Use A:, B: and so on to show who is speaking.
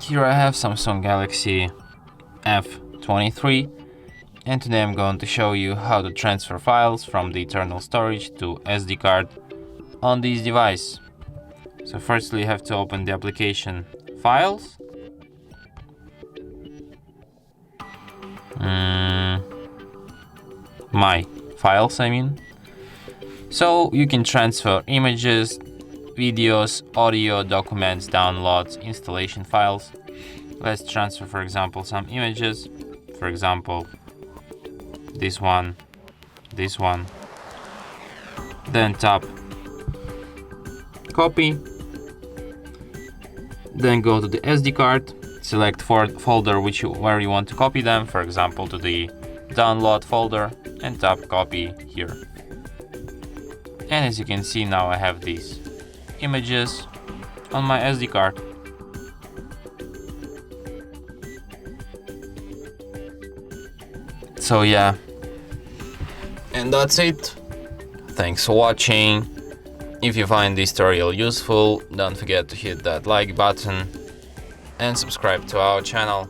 A: Here I have Samsung Galaxy F23, and today I'm going to show you how to transfer files from the internal storage to SD card on this device. So firstly you have to open the application Files. My Files, I mean. So you can transfer images, videos, audio, documents, downloads, installation files. Let's transfer, for example, some images. For example, this one. Then tap copy. Then go to the SD card. Select folder where you want to copy them. For example, to the download folder, and tap copy here. And as you can see, now I have these images on my SD card. So yeah, and that's it. Thanks for watching. If you find this tutorial useful, don't forget to hit that like button and subscribe to our channel.